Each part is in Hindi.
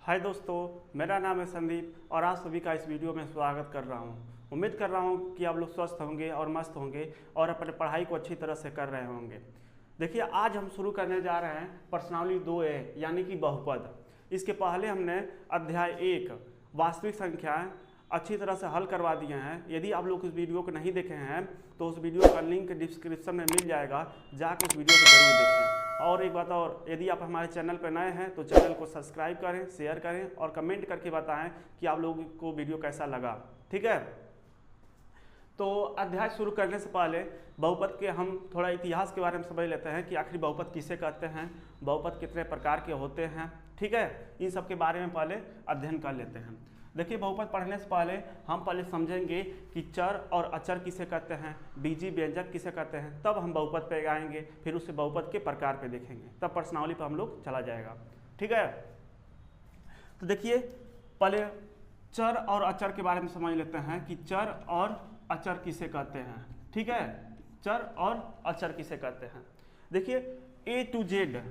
हाय दोस्तों, मेरा नाम है संदीप और आज सभी का इस वीडियो में स्वागत कर रहा हूं। उम्मीद कर रहा हूं कि आप लोग स्वस्थ होंगे और मस्त होंगे और अपने पढ़ाई को अच्छी तरह से कर रहे होंगे। देखिए, आज हम शुरू करने जा रहे हैं प्रश्नावली 2A यानी कि बहुपद। इसके पहले हमने अध्याय 1 वास्तविक संख्याएं अच्छी तरह से हल करवा दिए हैं। यदि आप लोग इस वीडियो को नहीं देखे हैं तो उस वीडियो का लिंक डिस्क्रिप्शन में मिल जाएगा, जाकर उस वीडियो को जरूर देखें। और एक बात और, यदि आप हमारे चैनल पर नए हैं तो चैनल को सब्सक्राइब करें, शेयर करें और कमेंट करके बताएं कि आप लोगों को वीडियो कैसा लगा। ठीक है, तो अध्याय शुरू करने से पहले बहुपद के हम थोड़ा इतिहास के बारे में समझ लेते हैं कि आखिर बहुपद किसे कहते हैं, बहुपद कितने प्रकार के होते हैं। ठीक है, इन सब के बारे में पहले अध्ययन कर लेते हैं। देखिए, बहुपद पढ़ने से पहले हम पहले समझेंगे कि चर और अचर किसे कहते हैं, बीजी व्यंजक किसे कहते हैं, तब हम बहुपद पे आएंगे, फिर उससे बहुपद के प्रकार पे देखेंगे, तब प्रश्नावली पर हम लोग चला जाएगा। ठीक है, तो देखिए पहले चर और अचर के बारे में समझ लेते हैं कि चर और अचर किसे कहते हैं। ठीक है, चर और अचर किसे कहते हैं। देखिए, A to Z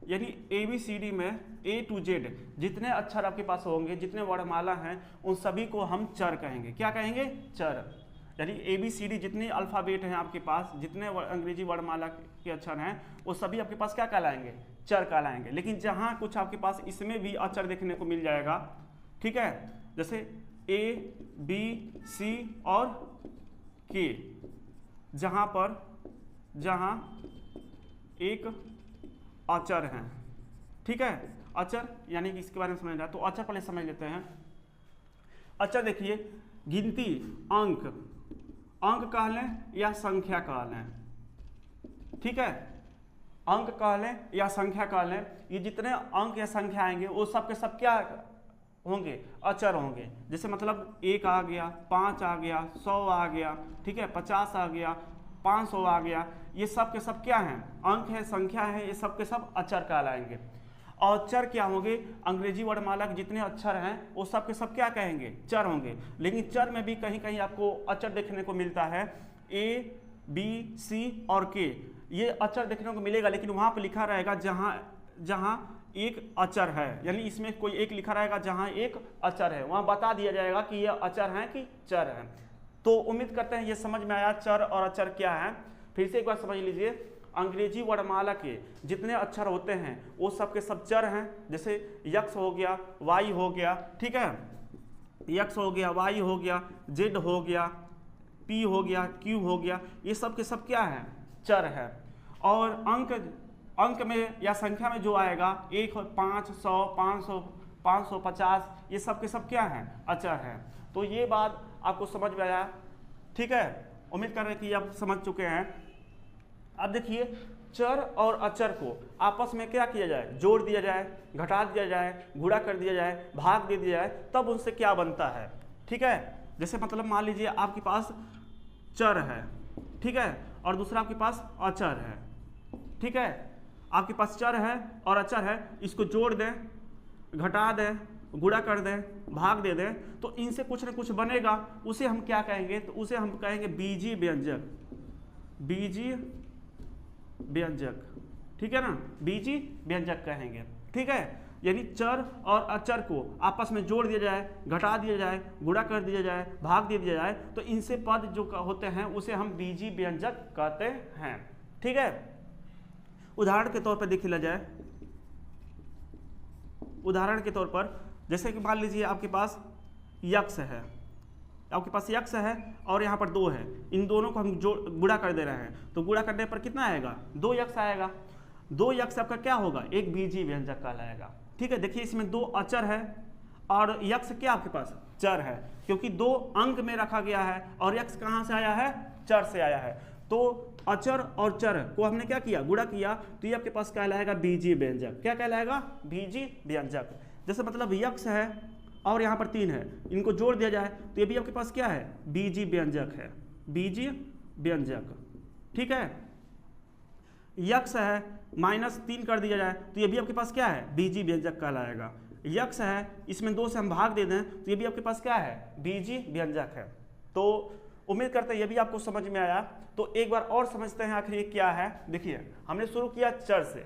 यानी ABCD में A to Z जितने अक्षर आपके पास होंगे, जितने वर्णमाला हैं, उन सभी को हम चर कहेंगे। क्या कहेंगे? चर। यानी ABCD जितने अल्फ़ाबेट हैं आपके पास, जितने अंग्रेजी वर्णमाला के अक्षर हैं, वो सभी आपके पास क्या कहलाएंगे? चर कहलाएंगे। लेकिन जहाँ कुछ आपके पास इसमें भी अक्षर देखने को मिल जाएगा, ठीक है, जैसे A, B, C और K, जहाँ एक अचर हैं। ठीक है, अचर यानी कि इसके बारे में समझना है तो अचर पहले समझ लेते हैं। अचर देखिए, गिनती, अंक कह लें या संख्या कह लें। ठीक है, अंक कह लें या संख्या कह लें, ये जितने अंक या संख्या आएंगे वो सब के सब क्या होंगे? अचर होंगे। जैसे मतलब 1 आ गया, 5 आ गया, 100 आ गया, ठीक है, 50 आ गया, 500 आ गया, ये सब के सब क्या हैं? अंक है, संख्या है, ये सब के सब अचर कहलाएंगे। और चर क्या होंगे? अंग्रेजी वर्णमाला के जितने अक्षर हैं वो सब के सब क्या कहेंगे? चर होंगे। लेकिन चर में भी कहीं कहीं आपको अचर देखने को मिलता है, A, B, C और K, ये अचर देखने को मिलेगा, लेकिन वहाँ पर लिखा रहेगा जहाँ एक अचर है, यानी इसमें कोई एक लिखा रहेगा जहाँ एक अचर है, वहाँ बता दिया जाएगा कि यह अचर है कि चर है। तो उम्मीद करते हैं ये समझ में आया चर और अचर क्या है। फिर से एक बार समझ लीजिए, अंग्रेजी वर्णमाला के जितने अक्षर होते हैं वो सब के सब चर हैं। जैसे यक्स हो गया, वाई हो गया, ठीक है, यक्स हो गया, वाई हो गया, जेड हो गया, पी हो गया, क्यू हो गया, ये सब के सब क्या है? चर है। और अंक में या संख्या में जो आएगा 1, 5, 100, 500, 550, ये सब के सब क्या हैं? अचर हैं। तो ये बात आपको समझ में आया। ठीक है, उम्मीद कर रहे हैं कि आप समझ चुके हैं। अब देखिए, चर और अचर को आपस में क्या किया जाए? जोड़ दिया जाए, घटा दिया जाए, गुणा कर दिया जाए, भाग दे दिया जाए, तब उनसे क्या बनता है। ठीक है, जैसे मतलब मान लीजिए आपके पास चर है, ठीक है, और दूसरा आपके पास अचर है। ठीक है, आपके पास चर है और अचर है, इसको जोड़ दें, घटा दें, गुणा कर दें, भाग दे दें, तो इनसे कुछ न कुछ बनेगा। उसे हम क्या कहेंगे? तो उसे हम कहेंगे बीजी व्यंजक। बीजी व्यंजक, ठीक है ना, बीजी व्यंजक कहेंगे। ठीक है, यानी चर और अचर को आपस में जोड़ दिया जाए, घटा दिया जाए, गुणा कर दिया जाए, भाग दे दिया जाए, तो इनसे पद जो होते हैं उसे हम बीजी व्यंजक कहते हैं। ठीक है, उदाहरण के तौर पर देख लिया जाए। उदाहरण के तौर पर जैसे कि मान लीजिए आपके पास यक्स है, आपके पास यक्स है और यहाँ पर 2 है, इन दोनों को हम गुणा कर दे रहे हैं, तो गुणा करने पर कितना आएगा? 2 यक्स आएगा। 2 यक्स आपका क्या होगा? एक बीजी व्यंजक कहलाएगा। ठीक है, देखिए इसमें 2 अचर है और यक्स क्या आपके पास? चर है, क्योंकि 2 अंक में रखा गया है और यक्स कहाँ से आया है? चर से आया है। तो अचर और चर को हमने क्या किया? गुणा किया, तो ये आपके पास कहलाएगा बीजी व्यंजक। क्या कहलाएगा? बीजी व्यंजक। जैसे मतलब यक्स है और यहाँ पर 3 है, इनको जोड़ दिया जाए तो ये भी आपके पास क्या है? बीजी व्यंजक है, बीजी व्यंजक। ठीक है, यक्स है, -3 कर दिया जाए तो ये भी आपके पास क्या है? बीजी व्यंजक कहलाएगा। यक्स है, इसमें 2 से हम भाग दे दें तो ये भी आपके पास क्या है? बीजी व्यंजक है। तो उम्मीद करते हैं ये भी आपको समझ में आया। तो एक बार और समझते हैं आखिर ये क्या है। देखिए, हमने शुरू किया चर से।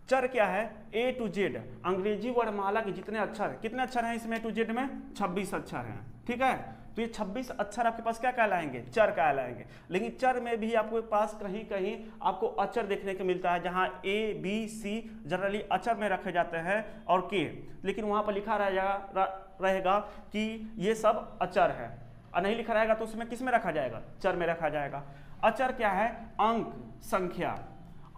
चर क्या है, A to Z, अंग्रेजी वर्णमाला के जितने अक्षर, कितने अक्षर हैं इसमें A to Z में, 26 अक्षर हैं, ठीक है। तो ये 26 अक्षर आपके पास क्या कहलाएंगे, चर कहलाएंगे। लेकिन चर में भी आपके पास कहीं कहीं आपको अक्षर देखने को मिलता है, जहां A B C जनरली अक्षर में रखे जाते हैं और K, लेकिन वहां पर लिखा रहेगा कि ये सब अक्षर है, और नहीं लिखा रहेगा तो उसमें किस में रखा जाएगा, चर में रखा जाएगा। अक्षर क्या है, अंक, संख्या,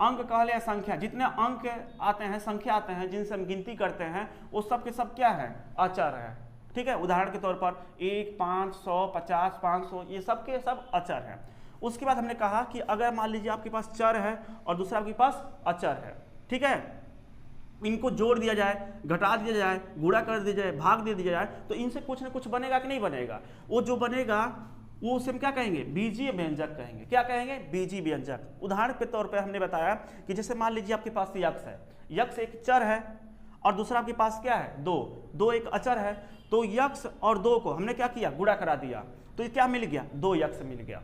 अंक कहले संख्या, जितने अंक आते हैं, संख्या आते हैं जिनसे हम गिनती करते हैं, वो सब के सब क्या है, अक्षर है, ठीक है। उदाहरण के तौर पर 1, 5, 100, 50, 500, ये सब के सब अक्षर हैं। उसके बाद हमने कहा कि अगर मान लीजिए आपके पास चर है और दूसरा आपके पास अक्षर है, ठीक है, इनको जोड़ दिया जाए, घटा दिया जाए, गुणा कर दिया जाए, भाग दे दिया जाए, तो इनसे कुछ ना कुछ बनेगा कि नहीं बनेगा। वो जो बनेगा वो उसे हम क्या कहेंगे, बीजीय व्यंजक कहेंगे। क्या कहेंगे, बीजीय व्यंजक। उदाहरण के तौर पे हमने बताया कि जैसे मान लीजिए आपके पास यक्ष है, यक्ष एक चर है और दूसरा आपके पास क्या है, दो एक अचर है। तो यक्ष और 2 को हमने क्या किया, गुणा करा दिया, तो ये क्या मिल गया, 2 यक्ष मिल गया।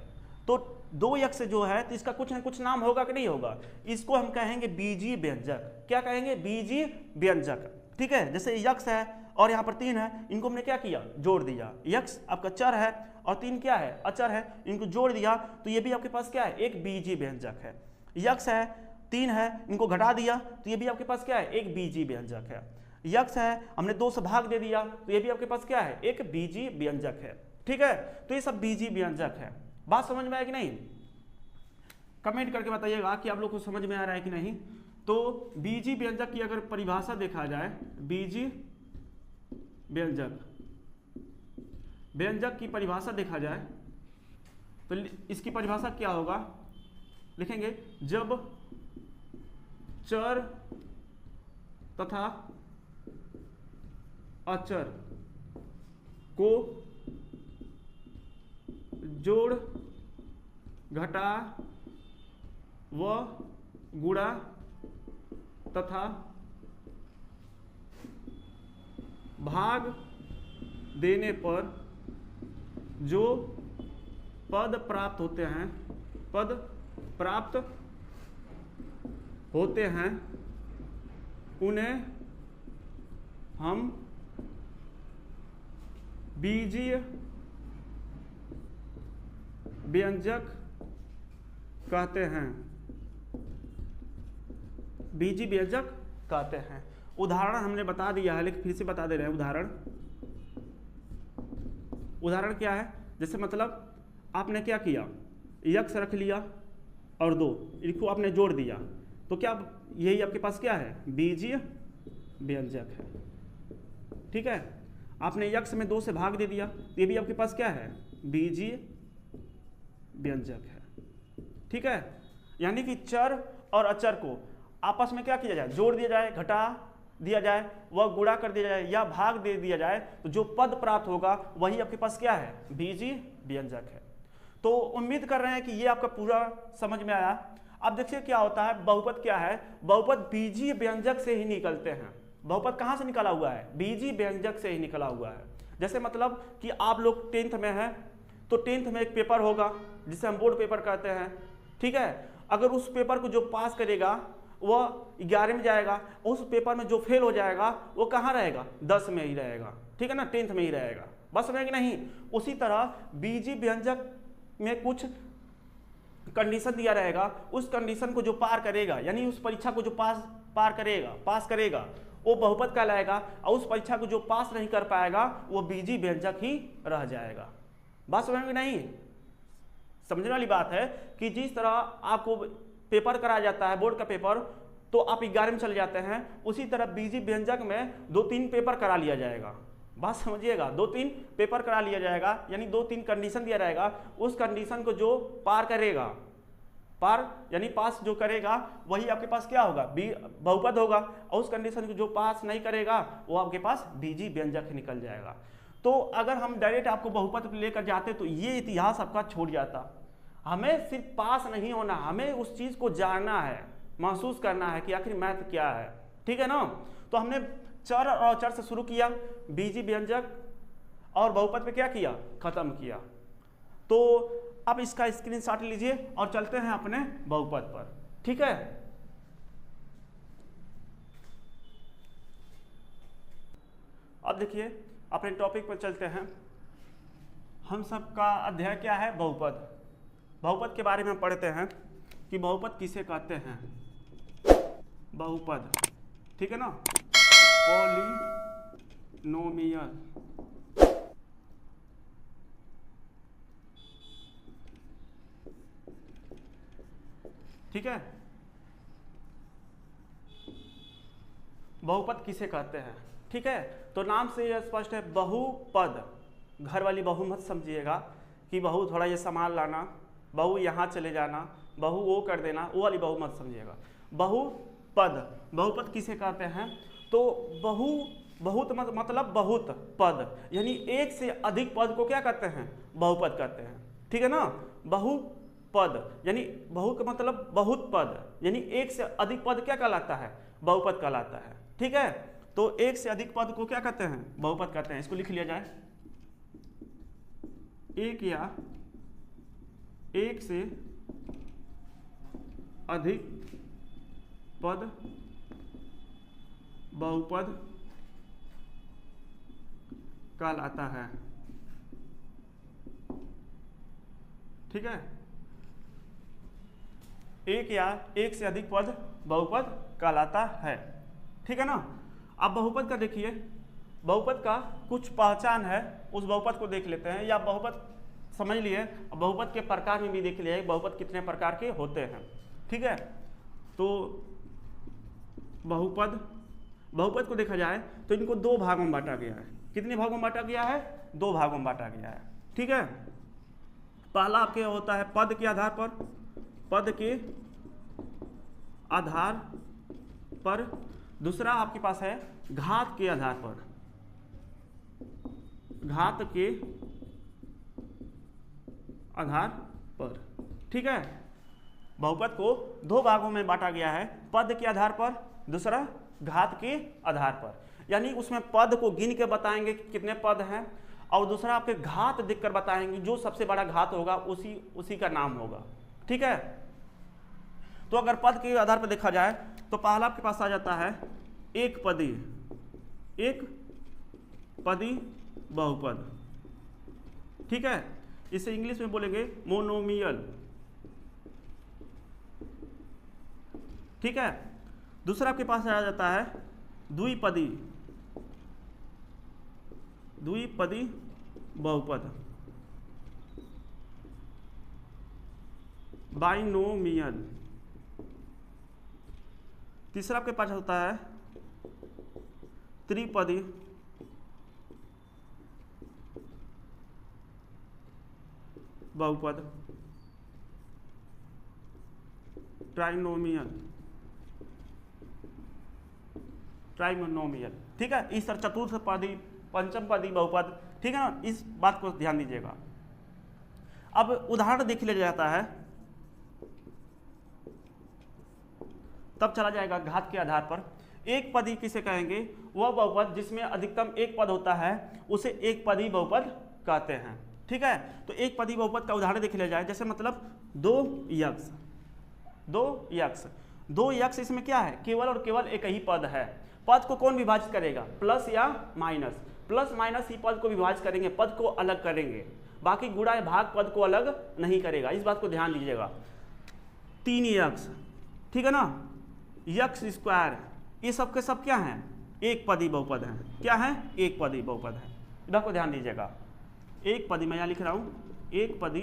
तो 2 यक्ष जो है तो इसका कुछ ना कुछ नाम होगा कि नहीं होगा, इसको हम कहेंगे बीजीय व्यंजक। क्या कहेंगे, बीजीय व्यंजक, ठीक है। जैसे यक्ष है और यहाँ पर 3 है, इनको हमने क्या किया, जोड़ दिया। यक्ष आपका चर है और 3 क्या है, अचर है, इनको जोड़ दिया तो ये भी आपके पास क्या है, एक बीजीय व्यंजक है। यक्ष है, 3 है, इनको घटा दिया तो ये भी आपके पास क्या है, एक बीजीय व्यंजक है। यक्ष है, हमने 2 से भाग दे दिया तो ये भी आपके पास क्या है, एक बीजीय व्यंजक है, ठीक है। तो ये सब बीजीय व्यंजक है। बात समझ में आया कि नहीं, कमेंट करके बताइएगा कि आप लोग को समझ में आ रहा है कि नहीं। तो बीजीय व्यंजक की अगर परिभाषा देखा जाए, बीजीय व्यंजक, व्यंजक की परिभाषा देखा जाए तो इसकी परिभाषा क्या होगा, लिखेंगे जब चर तथा अचर को जोड़, घटा व गुणा तथा भाग देने पर जो पद प्राप्त होते हैं, पद प्राप्त होते हैं, उन्हें हम बीजीय व्यंजक कहते हैं, बीजीय व्यंजक कहते हैं। उदाहरण हमने बता दिया है, लेकिन फिर से बता दे रहे हैं। उदाहरण क्या है, जैसे मतलब आपने क्या किया, यक्ष रख लिया और 2 इनको आपने जोड़ दिया, तो क्या यही आपके पास क्या है, बीजीय व्यंजक है, ठीक है। आपने यक्ष में 2 से भाग दे दिया तो ये भी आपके पास क्या है, बीजीय व्यंजक है, ठीक है। यानी कि चर और अचर को आपस में क्या किया जाए, जोड़ दिया जाए, घटा दिया जाए, वह गुणा कर दिया जाए या भाग दे दिया जाए, तो जो पद प्राप्त होगा वही आपके पास क्या है, बीजीय व्यंजक है। तो उम्मीद कर रहे हैं कि ये आपका पूरा समझ में आया। अब देखिए क्या होता है, बहुपद क्या है, बहुपद बीजीय व्यंजक से ही निकलते हैं। बहुपद कहाँ से निकला हुआ है, बीजीय व्यंजक से ही निकला हुआ है। जैसे मतलब कि आप लोग 10th में हैं तो 10th में एक पेपर होगा जिसे हम बोर्ड पेपर कहते हैं, ठीक है। अगर उस पेपर को जो पास करेगा वह 11 में जाएगा, उस पेपर में जो फेल हो जाएगा वो कहाँ रहेगा, 10 में ही रहेगा, ठीक है ना, 10th में ही रहेगा। बस समझे कि नहीं। उसी तरह बीजीय व्यंजक में कुछ कंडीशन दिया रहेगा, उस कंडीशन को जो पार करेगा, यानी उस परीक्षा को जो पास करेगा वो बहुपद कहलाएगा, और उस परीक्षा को जो पास नहीं कर पाएगा वो बीजीय व्यंजक ही रह जाएगा। बात समझ में नहीं, समझने वाली बात है कि जिस तरह आपको पेपर कराया जाता है बोर्ड का पेपर, तो आप 11 में चले जाते हैं, उसी तरह बीजीय व्यंजक में 2-3 पेपर करा लिया जाएगा। बात समझिएगा, 2-3 पेपर करा लिया जाएगा, यानी 2-3 कंडीशन दिया रहेगा, उस कंडीशन को जो पार करेगा, पार यानी पास जो करेगा वही आपके पास क्या होगा, बहुपद होगा, और उस कंडीशन को जो पास नहीं करेगा वो आपके पास बीजीय व्यंजक निकल जाएगा। तो अगर हम डायरेक्ट आपको बहुपद लेकर जाते तो ये इतिहास आपका छूट जाता। हमें सिर्फ पास नहीं होना, हमें उस चीज को जानना है, महसूस करना है कि आखिर मैथ क्या है, ठीक है ना। तो हमने चर और अचर से शुरू किया, बीजीय व्यंजक और बहुपद पे क्या किया, खत्म किया। तो अब इसका स्क्रीनशॉट लीजिए और चलते हैं अपने बहुपद पर, ठीक है। अब देखिए अपने टॉपिक पर चलते हैं। हम सबका अध्याय क्या है? बहुपद। बहुपद के बारे में पढ़ते हैं कि बहुपद किसे कहते हैं। बहुपद, ठीक है ना, पॉलिनोमियल। ठीक है, बहुपद किसे कहते हैं। ठीक है, तो नाम से यह स्पष्ट है, बहुपद। घर वाली बहू मत समझिएगा कि बहू थोड़ा ये सामान लाना, बहू यहाँ चले जाना, बहू वो कर देना, वो वाली बहू मत समझिएगा। बहुपद, बहुपद किसे कहते हैं? तो बहुत मतलब बहुत पद, यानी एक से अधिक पद को क्या कहते हैं? बहुपद कहते हैं। ठीक है ना, बहुपद यानी बहु का मतलब बहुत पद, यानी एक से अधिक पद क्या कहलाता है? बहुपद कहलाता है। ठीक है, तो एक से अधिक पद को क्या कहते हैं? बहुपद कहते हैं। इसको लिख लिया जाए, एक या एक से अधिक पद बहुपद कहलाता है। ठीक है, एक या एक से अधिक पद बहुपद कहलाता है। ठीक है ना। अब बहुपद का देखिए, बहुपद का कुछ पहचान है, उस बहुपद को देख लेते हैं, या बहुपद समझ लिए, बहुपद के प्रकार में भी देख लिया बहुपद कितने प्रकार के होते हैं। ठीक है, तो बहुपद को देखा जाए तो इनको दो भागों में बांटा गया है। कितने भागों में बांटा गया है? दो भागों में बांटा गया है। ठीक है, पहला आपके होता है पद के आधार पर, पद के आधार पर। दूसरा आपके पास है घात के आधार पर, घात के आधार पर। ठीक है, बहुपद को दो भागों में बांटा गया है, पद के आधार पर, दूसरा घात के आधार पर। यानी उसमें पद को गिन के बताएंगे कि कितने पद हैं, और दूसरा आपके घात देखकर बताएंगे, जो सबसे बड़ा घात होगा उसी का नाम होगा। ठीक है, तो अगर पद के आधार पर देखा जाए तो पहला आपके पास आ जाता है एक पदी बहुपद। ठीक है, इसे इंग्लिश में बोलेंगे मोनोमियल। ठीक है, दूसरा आपके पास आ जाता है द्विपदी बहुपद, बाइनोमियल। तीसरा आपके पास होता है त्रिपदी बहुपद, ट्राइनोमियल। ठीक है, इस तरह चतुर्थ पदी, पंचम पदी बहुपद। ठीक है ना, इस बात को ध्यान दीजिएगा। अब उदाहरण देख लिया जाता है, तब चला जाएगा घात के आधार पर। एक पदी किसे कहेंगे? वह बहुपद जिसमें अधिकतम एक पद होता है, उसे एक पदी बहुपद कहते हैं। ठीक है, तो एक पदी बहुपद का उदाहरण देख लिया जाए, जैसे मतलब दो यक्ष, इसमें क्या है? केवल और केवल एक ही पद है। पद को कौन विभाजित करेगा? प्लस या माइनस। प्लस माइनस ही पद को विभाजित करेंगे, पद को अलग करेंगे, बाकी गुणा या भाग पद को अलग नहीं करेगा। इस बात को ध्यान दीजिएगा। तीन यक्ष, ठीक है ना, यक्ष स्क्वायर, ये सब के सब क्या हैं? एक पदी बहुपद हैं। क्या है? एक पदी बहुपद है। इधर को ध्यान दीजिएगा, एक पदी, मैं यहाँ लिख रहा हूं एक पदी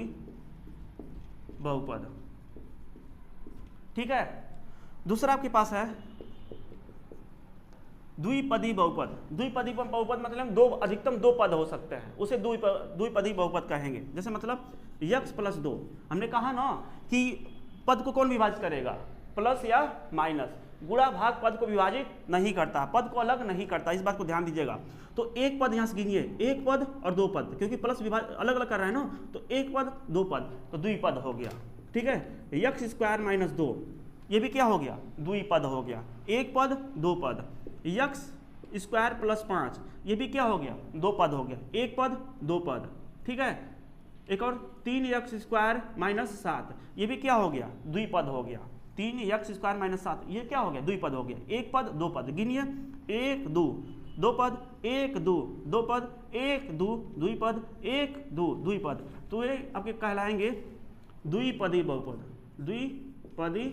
बहुपद। ठीक है, दूसरा आपके पास है द्विपदी बहुपद। द्विपदी बहुपद मतलब दो, अधिकतम दो पद हो सकते हैं, उसे द्विपदी बहुपद कहेंगे। जैसे मतलब यक्ष प्लस 2, हमने कहा ना कि पद को कौन विभाजित करेगा? प्लस या माइनस। गुणा भाग पद को विभाजित नहीं करता, पद को अलग नहीं करता, इस बात को ध्यान दीजिएगा। तो एक पद यहाँ से गिनिए, एक पद और दो पद, क्योंकि प्लस विभाजित अलग अलग कर रहे हैं ना, तो एक पद दो पद, तो द्विपद हो गया। ठीक है, यक्ष स्क्वायर माइनस 2, ये भी क्या हो गया? द्विपद हो गया। एक पद दो पद, यक्ष स्क्वायर प्लस 5, ये भी क्या हो गया? दो पद हो गया। एक पद दो पद। ठीक है, एक और 3 यक्ष स्क्वायर माइनस 7, ये भी क्या हो गया? द्विपद हो गया। 3 यक्ष स्क्वायर माइनस 7, ये क्या हो गया? द्विपद हो गया। एक पद दो पद, गिनिए 1 2 दो पद, एक दो, दो पद, एक दो, द्विपद, एक दो, द्विपद, तो ये आपके कहलाएंगे द्विपदी बहुपद, द्विपदी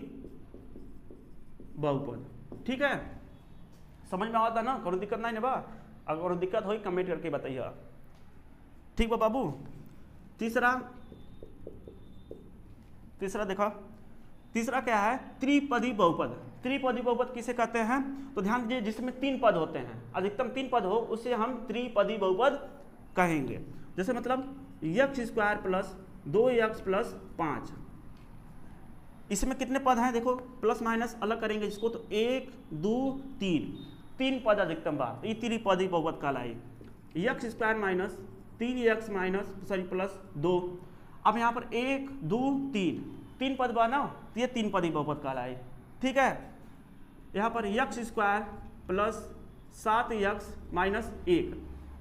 बहुपद। ठीक है, समझ में आता ना, कोनो दिक्कत नहीं ना बा? अगर कोनो दिक्कत हो कमेंट करके बताइए। ठीक बा बाबू। तीसरा देखो, तीसरा क्या है? त्रिपदी बहुपद। त्रिपदी बहुपद किसे कहते हैं? तो ध्यान दीजिए, जिसमें तीन पद होते हैं, अधिकतम तीन पद हो, उसे हम त्रिपदी बहुपद कहेंगे। जैसे मतलब x² प्लस 2x प्लस 5, इसमें कितने पद हैं? देखो प्लस माइनस अलग करेंगे इसको, तो 1 2 3, तीन पद अधिकतम बार, ये त्रिपदी बहुपद कहलाई। x² minus 3x minus plus 2, अब यहाँ पर 1 2 3, तीन पद बना, तो ये तीन पदी बहुपद कहलाई। ठीक है, यहाँ पर x² प्लस 7x माइनस 1,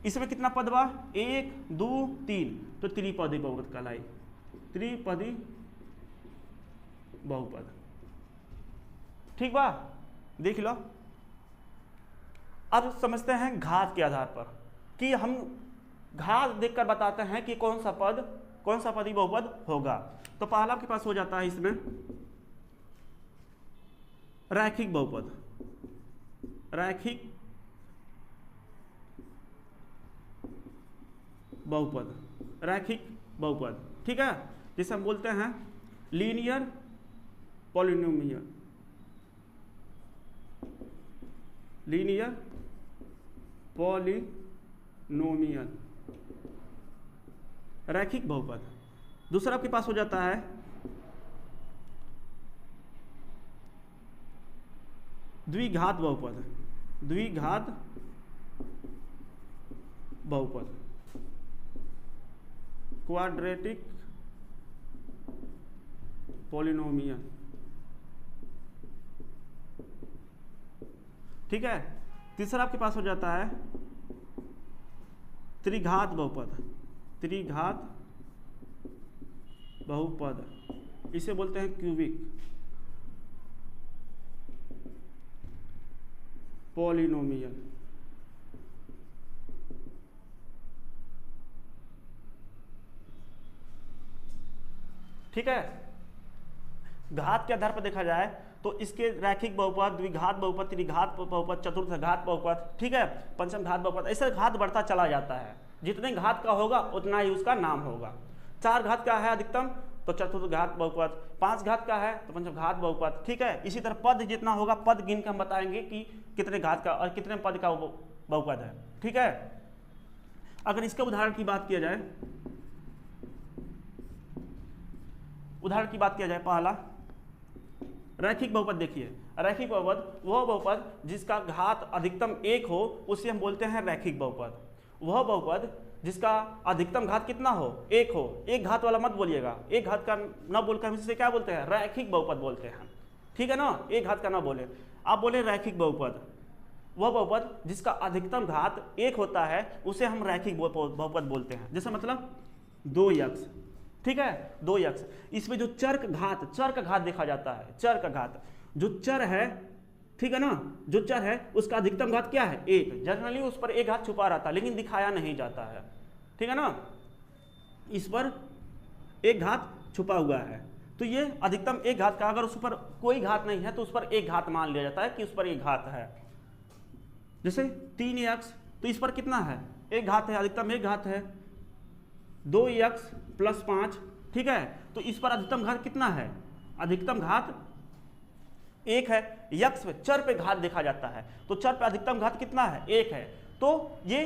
इसमें कितना पद बा? 1 2 3, तो त्रिपदी बहुपद कहलाई, त्रिपदी बहुपद। ठीक बा, देख लो। अब समझते हैं घात के आधार पर, कि हम घात देखकर बताते हैं कि कौन सा पद, कौन सा पदी बहुपद होगा। तो पहला आपके पास हो जाता है इसमें रैखिक बहुपद, रैखिक बहुपद, रैखिक बहुपद। ठीक है, जिसे हम बोलते हैं लीनियर पॉलिनोमियल, लीनियर पॉलिनोमियल, रैखिक बहुपद। दूसरा आपके पास हो जाता है द्विघात बहुपद, द्विघात बहुपद, क्वाड्रेटिक पॉलिनोमियल। ठीक है, तीसरा आपके पास हो जाता है त्रिघात बहुपद, त्रिघात बहुपद, इसे बोलते हैं क्यूबिक पॉलिनोमियल। ठीक है, घात के आधार पर देखा जाए तो इसके रैखिक बहुपद, द्विघात बहुपद, त्रिघात बहुपद, चतुर्थ घात बहुपद, ठीक है, पंचम घात बहुपद, ऐसे घात बढ़ता चला जाता है। जितने घात का होगा उतना ही उसका नाम होगा। 4 घात का है अधिकतम तो चतुर्थ घात बहुपद, 5 घात का है तो पंचम घात बहुपद। ठीक है, इसी तरह पद जितना होगा, पद गिन के हम बताएंगे कि कितने घात का और कितने पद का बहुपद है। ठीक है, अगर इसके उदाहरण की बात किया जाए, उदाहरण की बात किया जाए, पहला रैखिक बहुपद। देखिए, रैखिक बहुपद वह बहुपद जिसका घात अधिकतम 1 हो, उसे हम बोलते हैं रैखिक बहुपद। वह बहुपद जिसका अधिकतम घात कितना हो? 1 हो। एक घात वाला मत बोलिएगा, एक घात का न बोलकर हम इसे क्या बोलते हैं? रैखिक बहुपद बोलते हैं। ठीक है ना, एक घात का ना बोले, आप बोले रैखिक बहुपद। वह बहुपद जिसका अधिकतम घात 1 होता है उसे हम रैखिक बहुपद बोलते हैं। जैसे मतलब 2x, ठीक है, 2x, इसमें जो चर का घात देखा जाता है, चर का घात, जो चर है, ठीक है ना, जो चर है उसका अधिकतम घात क्या है? 1। जनरली उस पर एक घात छुपा रहता है लेकिन दिखाया नहीं जाता है। ठीक है ना, इस पर एक घात छुपा हुआ है, तो ये अधिकतम एक घात का, अगर उस पर कोई घात नहीं है तो उस पर एक घात मान लिया जाता है कि उस पर एक घात है। जैसे 3x, तो इस पर कितना है? एक घात है, अधिकतम एक घात है। 2x प्लस 5, ठीक है, तो इस पर अधिकतम घात कितना है? अधिकतम घात 1 है। यक्स पे, चर पे घात देखा जाता है, तो चर पे अधिकतम घात कितना है? 1 है, तो ये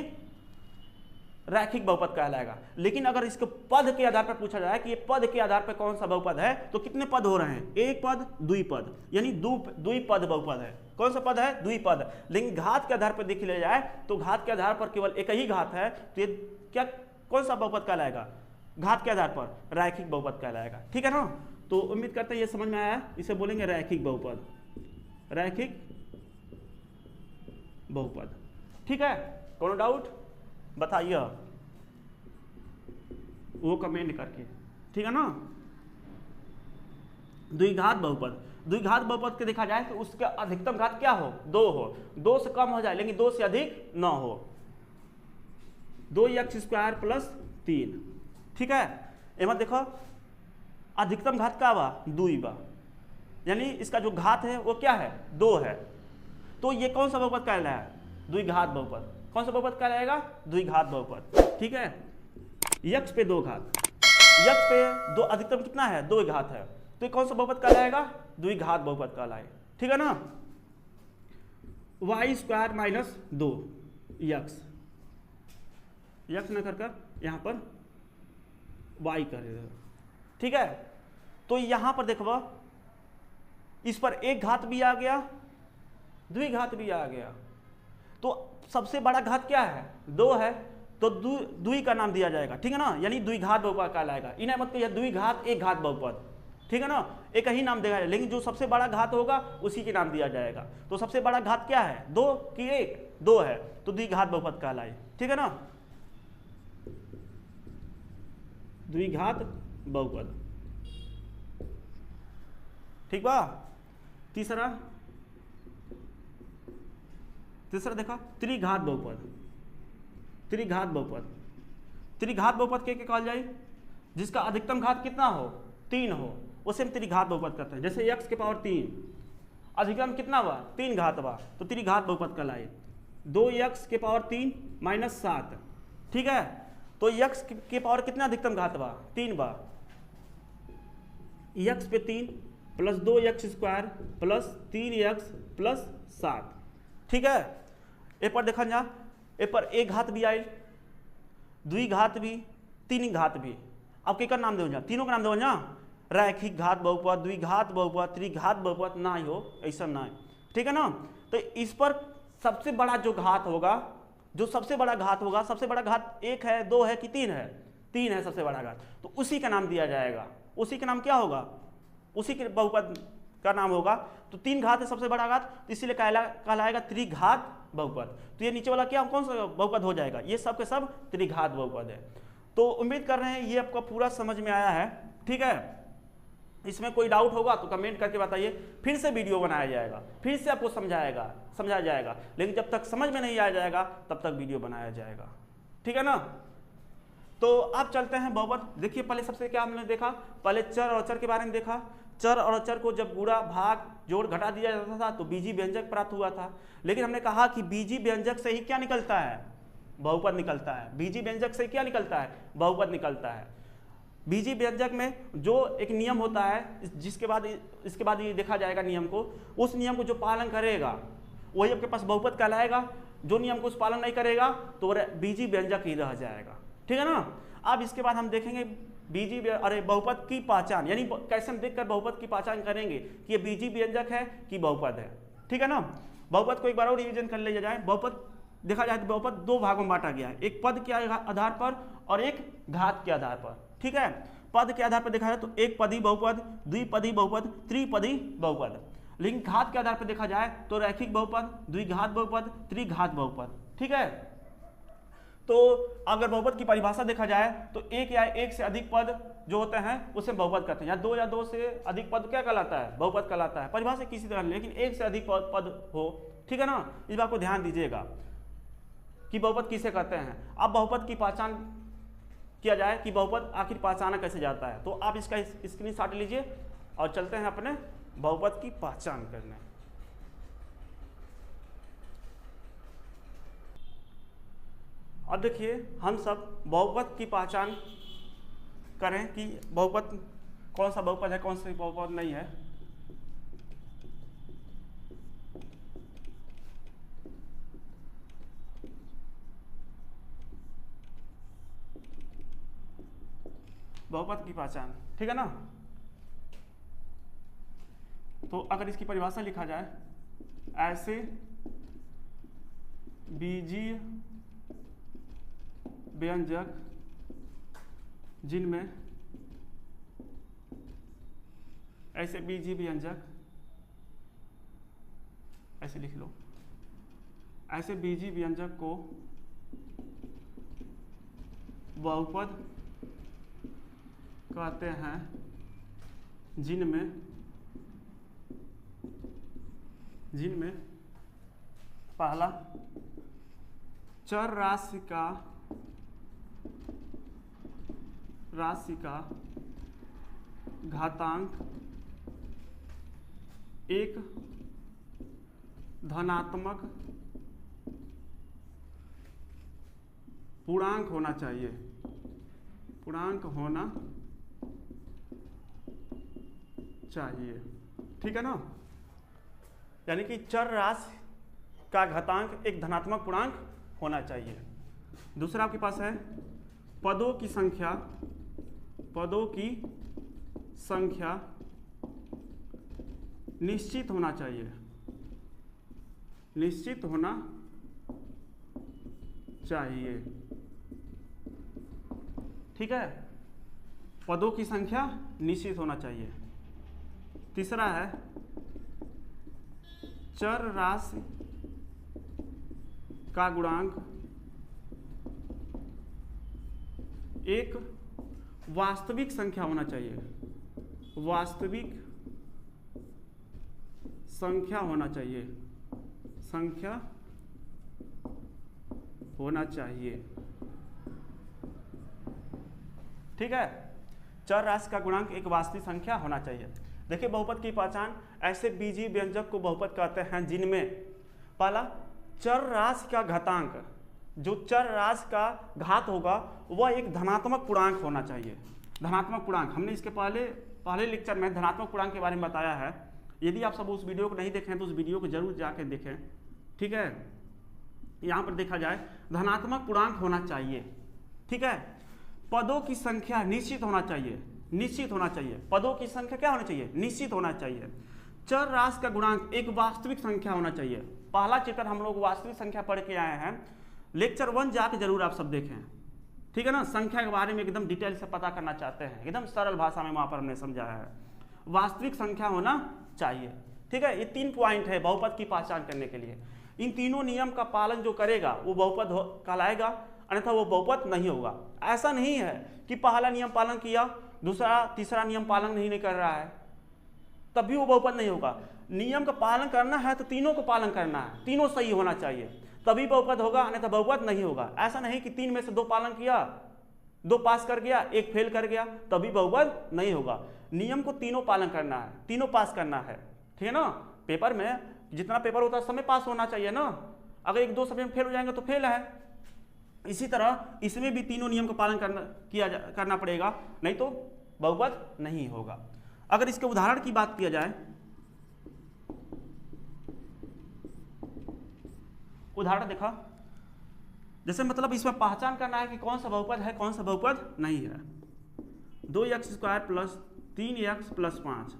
रैखिक बहुपद कहलाएगा। लेकिन अगर इसको पद के आधार पर पूछा जाए कि ये पद के आधार पर कौन सा बहुपद है, तो कितने पद हो रहे हैं? एक पद, द्विपद, यानी द्विपद बहुपद है। कौन सा पद है? द्विपद। लेकिन घात के आधार पर देख लिया जाए तो घात के आधार पर केवल एक ही घात है, तो ये क्या, कौन सा बहुपद कहलाएगा? घात के आधार पर रैखिक बहुपद कहलाएगा। ठीक है ना, तो उम्मीद करते हैं ये समझ में आया। इसे बोलेंगे रैखिक बहुपद, रैखिक बहुपद। ठीक है, कोनो डाउट बताइए वो कमेंट करके, ठीक है ना। द्विघात बहुपद, द्विघात बहुपद के देखा जाए तो उसका अधिकतम घात क्या हो, 2 हो, 2 से कम हो जाए लेकिन 2 से अधिक न हो। 2x² प्लस 3, ठीक है। एवं देखो अधिकतम घात क्या बा, 2 बा, यानी इसका जो घात है वो क्या है, 2 है। तो ये कौन सा बहुपद कहलाया है, द्विघात बहुपद। कौन सा बहुपद कहलाएगा, द्विघात बहुपद, ठीक है। x पे 2 घात, x पे 2 अधिकतम कितना है, 2 घात है, तो ये कौन सा बहुपद कहलाएगा, द्विघात बहुपद कहलाए, ठीक है ना। y² माइनस 2 x न कर यहां पर y करेगा, ठीक है। तो यहां पर देखो इस पर एक घात भी आ गया, द्विघात भी आ गया, तो सबसे बड़ा घात क्या है, 2 है, तो द्वि का नाम दिया जाएगा, ठीक है ना, यानी द्विघात बहुपद कहलाएगा। इन्हें मत कहिए द्विघात एक घात बहुपद, ठीक है ना, एक ही नाम देगा, लेकिन जो सबसे बड़ा घात होगा उसी के नाम दिया जाएगा। तो सबसे बड़ा घात क्या है, 2 कि 1, 2 है, तो द्विघात बहुपद कहलाए, ठीक है ना, द्विघात बहुपद, ठीक बा। तीसरा देखा त्रिघात बहुपद, त्रिघात बहुपद, त्रिघात बहुपद के कहल जाए जिसका अधिकतम घात कितना हो, 3 हो, उसे हम त्रिघात बहुपद कहते हैं। जैसे x के पावर 3 अधिकतम कितना बा, 3 घात बा, तो त्रिघात बहुपद कहलाए। 2x के पावर 3 माइनस 7, ठीक है, तो x के पावर कितना अधिकतम घात बा, 3 बा, x पे 3 plus 2x² plus 3x plus 7, ठीक है। ए पर देखा जा, ए पर एक घात भी आयल, द्विघात भी, 3 घात भी। अब केकर नाम दे, तीनों का नाम दे, रैखिक घात बहुपद, द्विघात बहुपद, त्रिघात बहुपद ना हो, ऐसा ना है, ठीक है ना। तो इस पर सबसे बड़ा जो घात होगा, जो सबसे बड़ा घात होगा, सबसे बड़ा घात 1 है, 2 है कि 3 है, 3 है सबसे बड़ा घात, तो उसी का नाम दिया जाएगा। उसी का नाम क्या होगा, उसी के बहुपद का नाम होगा। तो 3 घात है सबसे बड़ा घात, तो इसीलिए कहलाएगा त्रिघात बहुपद। तो ये नीचे वाला क्या कौन सा बहुपद हो जाएगा, ये सब के सब त्रिघात बहुपद है। तो उम्मीद कर रहे हैं ये आपको पूरा समझ में आया है, ठीक है। इसमें कोई डाउट होगा तो कमेंट करके बताइए, फिर से वीडियो बनाया जाएगा, फिर से आपको समझाया जाएगा, लेकिन जब तक समझ में नहीं आ जाएगा तब तक वीडियो बनाया जाएगा, ठीक है ना। तो आप चलते हैं बहुपद। देखिए पहले सबसे क्या हमने देखा, पहले चर और अचर के बारे में देखा। चर और अचर को जब गुणा भाग जोड़ घटा दिया जाता था तो बीजी व्यंजक प्राप्त हुआ था, लेकिन हमने कहा कि बीजी व्यंजक से ही क्या निकलता है, बहुपद निकलता है। बीजी व्यंजक से क्या निकलता है, बहुपद निकलता है। बीजी व्यंजक में जो एक नियम होता है, इसके बाद ये देखा जाएगा नियम को, उस नियम को जो पालन करेगा वही आपके पास बहुपद कहलाएगा। जो नियम को उस पालन नहीं करेगा तो बीजी व्यंजक ही रह जाएगा, ठीक है ना। अब इसके बाद हम देखेंगे बहुपद की पहचान, यानी कैसे हम देखकर बहुपद की पहचान करेंगे कि ये बीजी व्यंजक है कि बहुपद है, ठीक है ना। बहुपद को एक बार और रिवीजन कर लिया जाए। बहुपद देखा जाए तो बहुपद 2 भागों में बांटा गया है, एक पद के आधार पर और एक घात के आधार पर, ठीक है। पद के आधार पर देखा जाए तो एक पदी बहुपद, द्विपदी बहुपद, त्रिपदी बहुपद। लेकिन घात के आधार पर देखा जाए तो रैखिक बहुपद, द्विघात बहुपद, त्रिघात बहुपद, ठीक है। तो अगर बहुपद की परिभाषा देखा जाए तो एक या एक से अधिक पद जो होते हैं उसे बहुपद कहते हैं, या 2 या 2 से अधिक पद क्या कहलाता है, बहुपद कहलाता है। परिभाषा किसी तरह, लेकिन एक से अधिक पद हो, ठीक है ना। इस बात को ध्यान दीजिएगा कि बहुपद किसे कहते हैं। अब बहुपद की पहचान किया जाए कि बहुपद आखिर पहचाना कैसे जाता है, तो आप इसका स्क्रीनशॉट लीजिए और चलते हैं अपने बहुपद की पहचान करने। अब देखिए हम सब बहुपद की पहचान करें कि बहुपद कौन सा बहुपद है, कौन सा बहुपद नहीं है। बहुपद की पहचान, ठीक है ना। तो अगर इसकी परिभाषा लिखा जाए, ऐसे बीजीय व्यंजक जिनमें, ऐसे बीजीय व्यंजक, ऐसे लिख लो, ऐसे बीजीय व्यंजक को बहुपद कहते हैं जिनमें जिनमें पहला चर राशि का घातांक एक धनात्मक पूर्णांक होना चाहिए, पूर्णांक होना चाहिए। ठीक है ना, यानी कि चर राशि का घातांक एक धनात्मक पूर्णांक होना चाहिए। दूसरा आपके पास है पदों की संख्या निश्चित होना चाहिए, निश्चित होना चाहिए। ठीक है, पदों की संख्या निश्चित होना चाहिए। तीसरा है चर राशि का गुणांक एक वास्तविक संख्या होना चाहिए, वास्तविक संख्या होना चाहिए, संख्या होना चाहिए। ठीक है, चर राशि का गुणांक एक वास्तविक संख्या होना चाहिए। देखिए बहुपद की पहचान, ऐसे बीजीय व्यंजक को बहुपद कहते हैं जिनमें पहला चर राशि का घातांक, जो चर राशि का घात होगा वह एक धनात्मक पूर्णांक होना चाहिए। धनात्मक पूर्णांक हमने इसके पहले लेक्चर में धनात्मक पूर्णांक के बारे में बताया है। यदि आप सब उस वीडियो को नहीं देखें तो उस वीडियो को जरूर जाके देखें। ठीक है, यहाँ पर देखा जाए धनात्मक पूर्णांक होना चाहिए। ठीक है, पदों की संख्या निश्चित होना चाहिए, निश्चित होना चाहिए। पदों की संख्या क्या होनी चाहिए? निश्चित होना चाहिए। चर राशि का गुणांक एक वास्तविक संख्या होना चाहिए। पहला चैप्टर हम लोग वास्तविक संख्या पढ़ के आए हैं, लेक्चर 1 जाके जरूर आप सब देखें। ठीक है ना, संख्या के बारे में एकदम डिटेल से पता करना चाहते हैं, एकदम सरल भाषा में वहां पर हमने समझाया है। वास्तविक संख्या होना चाहिए। ठीक है, ये 3 पॉइंट है बहुपद की पहचान करने के लिए। इन तीनों नियम का पालन जो करेगा वो बहुपद कहलाएगा, अन्यथा वो बहुपद नहीं होगा। ऐसा नहीं है कि पहला नियम पालन किया, दूसरा तीसरा नियम पालन नहीं कर रहा है, तभी वो बहुपद नहीं होगा। नियम का पालन करना है तो तीनों को पालन करना है, तीनों सही होना चाहिए, तभी बहुपद होगा, अन्यथा बहुपद नहीं होगा। ऐसा नहीं कि 3 में से 2 पालन किया, 2 पास कर गया, 1 फेल कर गया, तभी बहुपद नहीं होगा। नियम को तीनों पालन करना है, तीनों पास करना है। ठीक है ना, पेपर में जितना पेपर होता है समय पास होना चाहिए ना। अगर 1-2 समय में फेल हो जाएंगे तो फेल है। इसी तरह इसमें भी तीनों नियम का पालन करना पड़ेगा, नहीं तो बहुपद नहीं होगा। अगर इसके उदाहरण की बात किया जाए, उदाहरण देखा, जैसे मतलब इसमें पहचान करना है कि कौन सा बहुपद है, कौन सा बहुपद नहीं है। 2x² + 3x + 5।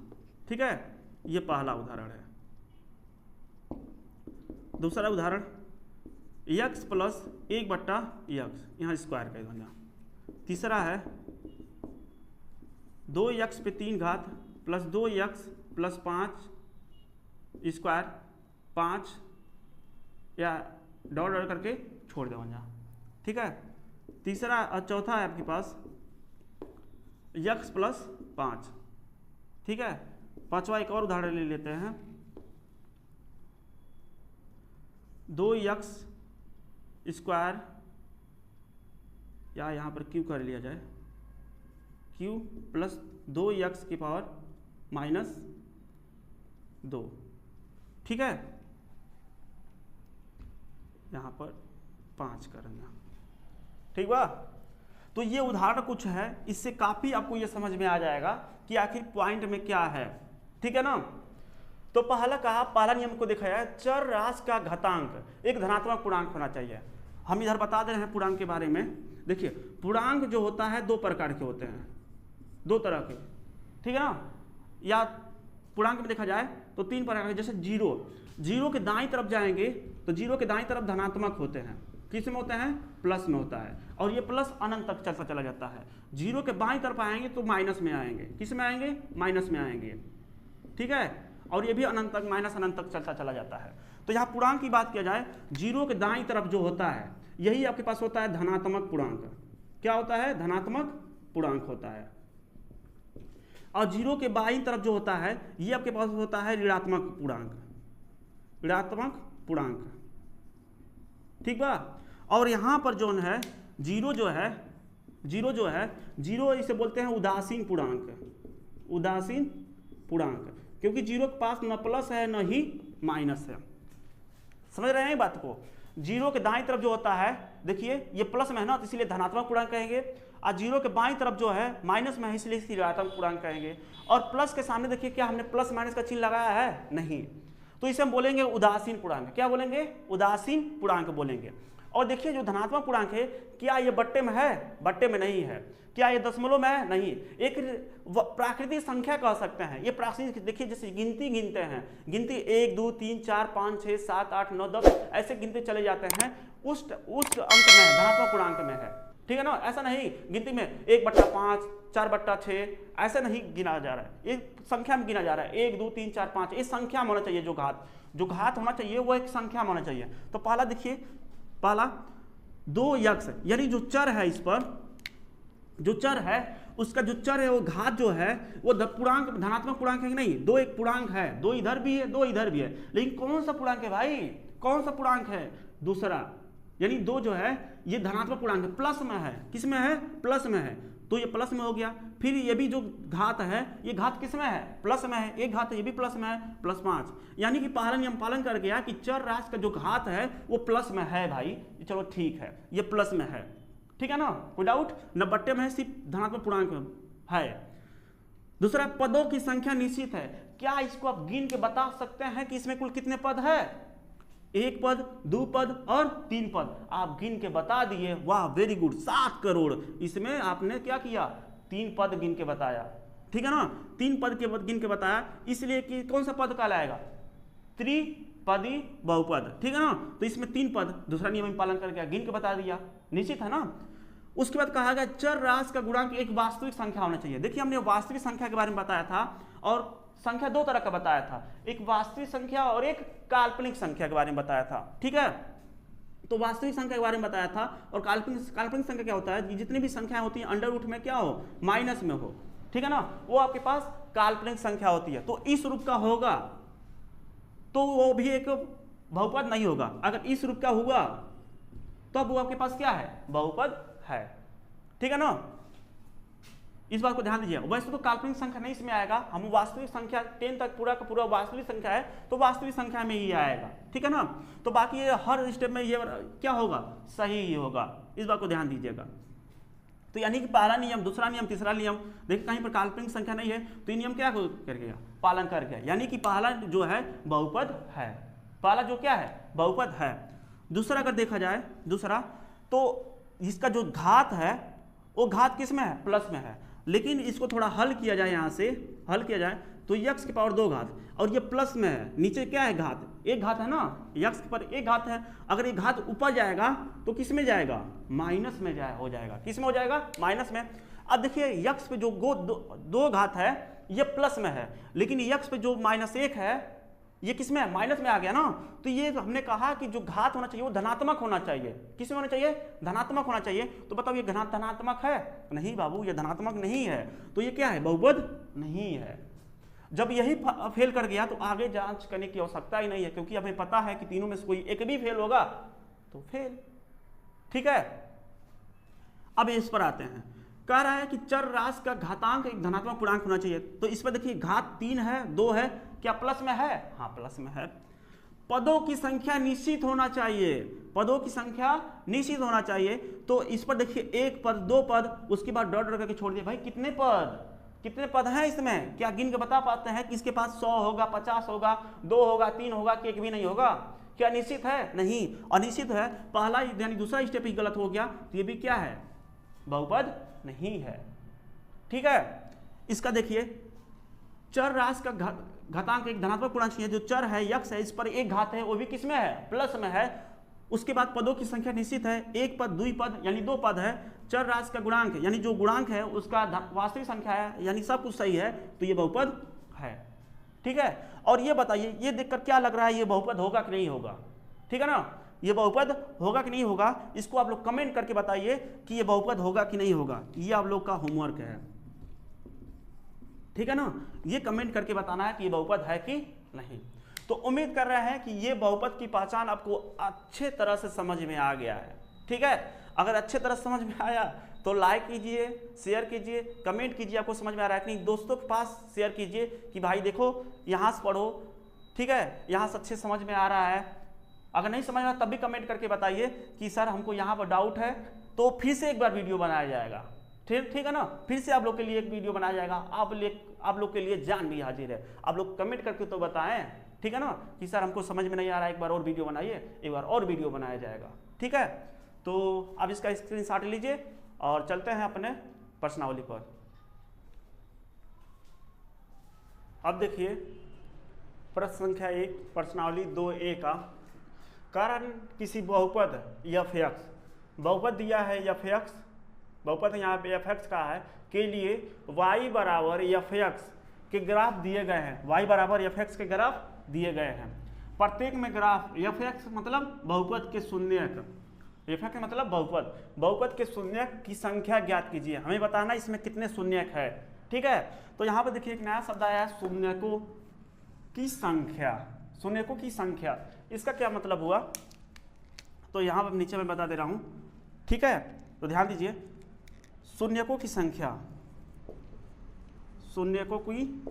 ठीक है, ये पहला उदाहरण है। दूसरा उदाहरण x + 1/x, यहाँ स्क्वायर कर दूंगा। तीसरा है 2x पे 3 घात + 2x + 5 स्क्वायर 5, या डॉट करके छोड़ दूंगा। ठीक है, तीसरा और चौथा है आपके पास x + 5। ठीक है, पांचवा एक और उदाहरण ले लेते हैं। 2x² या यहाँ पर क्यू कर लिया जाए, q + 2x की पावर -2। ठीक है, यहाँ पर 5 करेंगे। ठीक बा, तो ये उदाहरण कुछ है, इससे काफी आपको ये समझ में आ जाएगा कि आखिर पॉइंट में क्या है। ठीक है ना, तो पहला नियम को देखा जाए, चर राशि का घातांक एक धनात्मक पूर्णांक होना चाहिए। हम इधर बता दे रहे हैं पूर्णांक के बारे में। देखिए पूर्णांक जो होता है 2 प्रकार के होते हैं, 2 तरह के। ठीक है ना, या पूर्णांक में देखा जाए तो 3 प्रकार के। जैसे जीरो के दाईं तरफ जाएंगे तो जीरो के दाईं तरफ धनात्मक होते हैं, किस में होते हैं? प्लस में होता है, और ये प्लस अनंत तक चलता चला जाता है। जीरो के बाईं तरफ आएंगे तो माइनस में आएंगे, किस में आएंगे? माइनस में आएंगे। ठीक है, और ये भी अनंत तक, माइनस अनंत तक चलता चला जाता है। तो यहाँ पूर्णांक की बात किया जाए, जीरो के दाईं तरफ जो होता है यही आपके पास होता है धनात्मक पूर्णांक। क्या होता है? धनात्मक पूर्णांक होता है। और जीरो के बाईं तरफ जो होता है ये आपके पास होता है ऋणात्मक पूर्णांक। ऋणात्मक पूर्णांक, ठीक बा। और यहाँ पर जो है जीरो जो है, जीरो इसे बोलते हैं उदासीन पूर्णांक, उदासीन पूर्णांक, क्योंकि जीरो के पास न प्लस है न ही माइनस है। समझ रहे हैं बात को? जीरो के दाईं तरफ जो होता है, देखिए ये प्लस में है ना, तो इसलिए धनात्मक पूर्णांक कहेंगे, और जीरो के बाईं तरफ जो है माइनस में है, इसलिए इसकी ऋणात्मक पूर्णांक कहेंगे। और प्लस के सामने देखिए क्या हमने प्लस माइनस का चिन्ह लगाया है? नहीं, तो इसे हम बोलेंगे उदासीन पूर्णांक। क्या बोलेंगे? उदासीन पूर्णांक बोलेंगे। और देखिए जो धनात्मक पूर्णांक है, क्या ये बट्टे में है? बट्टे में नहीं है। क्या ये दशमलव में है? नहीं। एक प्राकृतिक संख्या कह सकते हैं। ये प्राकृतिक, देखिए जैसे गिनती गिनते हैं, गिनती 1 2 3 4 5 6 7 8 9 10 ऐसे गिनते चले जाते हैं, उस अंक में है, धनात्मक पूर्णांक में है, ठीक है ना। ऐसा नहीं गिनती में 1/5 4/6 ऐसा नहीं गिना जा रहा है, एक संख्या में गिना जा रहा है। 1 2 3 4 5 इस संख्या में होना चाहिए, जो घात होना चाहिए वो एक संख्या में होना चाहिए। तो पहला देखिए, पहला 2 यक्स, यानी जो चर है, इस पर जो चर है उसका जो चर है वो घात जो है वो पूर्णांक, धनात्मक पूर्णांक है कि नहीं? 2 एक पूर्णांक है, 2 इधर भी है 2 इधर भी है, लेकिन कौन सा पूर्णांक है भाई? कौन सा पूर्णांक है? दूसरा, यानी 2 जो है ये धनात्मक पूर्णांक है, प्लस में है। किस में है? प्लस में है, तो ये प्लस में हो गया। फिर ये भी जो घात है, ये घात किस में है? प्लस में है। एक घात है, ये भी प्लस में है, +5। यानी कि पहला नियम पालन कर गया कि चर राशि का जो घात है वो प्लस में है भाई, चलो ठीक है, ये प्लस में है, ठीक है ना, कोई डाउट न? बट्टे में है, सिर्फ धनात्मक पूर्णांक है। दूसरा, पदों की संख्या निश्चित है। क्या इसको आप गिन के बता सकते हैं कि इसमें कुल कितने पद है? 1 पद, 2 पद और 3 पद। आप गिन के बता दिए, वाह वेरी गुड, 7 करोड़। इसमें आपने क्या किया? 3 पद गिन के बताया, ठीक है ना, 3 पद के गिन के बताया, इसलिए कि कौन सा पद कहलाएगा? त्रिपदी बहुपद, ठीक है ना। तो इसमें 3 पद, दूसरा नियम में पालन करके गिन के बता दिया, निश्चित है ना। उसके बाद कहा गया चर राशि का गुणांक एक वास्तविक संख्या होना चाहिए। देखिए हमने वास्तविक संख्या के बारे में बताया था, और संख्या 2 तरह का बताया था, एक वास्तविक संख्या और एक काल्पनिक संख्या के बारे में बताया था, ठीक है। तो वास्तविक संख्या के बारे में बताया था, और काल्पनिक संख्या क्या होता है? जितनी भी संख्याएं होती हैं अंडर रूट में क्या हो? माइनस में हो, ठीक है ना, वो आपके पास काल्पनिक संख्या होती है। तो इस रूप का होगा तो वो भी एक बहुपद नहीं होगा। अगर इस रूप का हुआ तो अब वो आपके पास क्या है? बहुपद है, ठीक है ना। इस बात को ध्यान दीजिए। वैसे तो काल्पनिक संख्या नहीं इसमें आएगा, हम वास्तविक संख्या 10 तक पूरा का पूरा वास्तविक संख्या है, तो वास्तविक संख्या में ही आएगा, ठीक है ना। तो बाकी ये हर स्टेप में ये क्या होगा? सही ही होगा, इस बात को ध्यान दीजिएगा। तो यानी कि पहला नियम, दूसरा नियम, तीसरा नियम, देखिए कहीं पर काल्पनिक संख्या नहीं है तो ये नियम क्या कर गया? पालन कर गया। यानी कि पहला जो है बहुपद है, पहला जो क्या है? बहुपद है। दूसरा अगर देखा जाए, दूसरा तो इसका जो घात है वो घात किस में है? प्लस में है। लेकिन इसको थोड़ा हल किया जाए, यहाँ से हल किया जाए तो x की पावर 2 घात, और ये प्लस में है, नीचे क्या है? घात, एक घात है ना, x की पावर 1 घात है। अगर ये घात ऊपर जाएगा तो किस में जाएगा? माइनस में हो जाएगा। किस में हो जाएगा? माइनस में। अब देखिए x पे जो 2 घात है ये प्लस में है, लेकिन x पे जो -1 है ये किस में है? माइनस में आ गया ना। तो ये हमने कहा कि जो घात होना चाहिए वो धनात्मक होना चाहिए। किस में होना चाहिए? धनात्मक होना चाहिए। तो बताओ ये घात धनात्मक है? नहीं बाबू, ये धनात्मक नहीं है, तो ये क्या है? बहुपद नहीं है। जब यही फेल कर गया तो आगे जांच करने की आवश्यकता ही नहीं है, क्योंकि हमें पता है कि तीनों में से कोई एक भी फेल होगा तो फेल, ठीक है। अब इस पर आते हैं, कह रहा है कि चर राशि का घातांक एक धनात्मक पूर्णांक होना चाहिए। तो इस पर देखिए घात 3 है, 2 है, क्या प्लस में है? हाँ प्लस में है। पदों की संख्या निश्चित होना चाहिए, पदों की संख्या निश्चित होना चाहिए। तो इस पर देखिए 1 पद, 2 पद, उसके बाद डॉट करके छोड़ दिए। भाई कितने पद हैं इसमें? क्या गिन के बता पाते हैं कि इसके पास 100 होगा, 50 होगा, 2 होगा, 3 होगा, कि एक भी नहीं होगा? क्या निश्चित है? नहीं, अनिश्चित है। पहला यानी दूसरा स्टेप ही गलत हो गया, तो ये भी क्या है? बहुपद नहीं है, ठीक है। इसका देखिए चर राशि का घातांक एक धनात्मक पूर्णांक चाहिए। जो चर है x है, इस पर 1 घात है, वो भी किस में है? प्लस में है। उसके बाद पदों की संख्या निश्चित है, 1 पद, 2 पद यानी 2 पद है। चर राशि का गुणांक यानी जो गुणांक है उसका वास्तविक संख्या है, यानी सब कुछ सही है, तो ये बहुपद है, ठीक है। और ये बताइए, ये देखकर क्या लग रहा है, ये बहुपद होगा कि नहीं होगा? ठीक है ना, ये बहुपद होगा कि नहीं होगा? इसको आप लोग कमेंट करके बताइए कि ये बहुपद होगा कि नहीं होगा। ये आप लोग का होमवर्क है, ठीक है ना, ये कमेंट करके बताना है कि ये बहुपद है कि नहीं। तो उम्मीद कर रहे हैं कि ये बहुपद की पहचान आपको अच्छे तरह से समझ में आ गया है। ठीक है, अगर अच्छे तरह समझ में आया तो लाइक कीजिए, शेयर कीजिए, कमेंट कीजिए आपको समझ में आ रहा है कि नहीं। दोस्तों के पास शेयर कीजिए कि भाई देखो यहाँ से पढ़ो, ठीक है, यहाँ से अच्छे समझ में आ रहा है। अगर नहीं समझ में आया तब भी कमेंट करके बताइए कि सर हमको यहाँ पर डाउट है, तो फिर से एक बार वीडियो बनाया जाएगा। ठीक है ना, फिर से आप लोग के लिए एक वीडियो बनाया जाएगा। आप लोग के लिए जान भी हाजिर है। आप लोग कमेंट करके तो बताएं, ठीक है ना, कि सर हमको समझ में नहीं आ रहा है, एक बार और वीडियो बनाइए, एक बार और वीडियो बनाया जाएगा। ठीक है, तो आप इसका स्क्रीनशॉट लीजिए और चलते हैं अपने प्रश्नावली पर। अब देखिए प्रश्न संख्या 1 प्रश्नावली 2A का कारण किसी बहुपद f(x), बहुपद दिया है f(x), बहुपद यहाँ पे f(x) का है, के लिए y बराबर f(x) के ग्राफ दिए गए हैं। y बराबर f(x) के ग्राफ दिए गए हैं। प्रत्येक में ग्राफ f(x) मतलब बहुपद के शून्यक, f(x) मतलब बहुपद के शून्यक की संख्या ज्ञात कीजिए। हमें बताना इसमें कितने शून्यक है। ठीक है, तो यहाँ पे देखिए एक नया शब्द आया है, शून्यकों की संख्या। शून्यकों की संख्या, इसका क्या मतलब हुआ, तो यहाँ पर नीचे मैं बता दे रहा हूँ। ठीक है, तो ध्यान दीजिए, शून्यकों की संख्या, शून्यकों की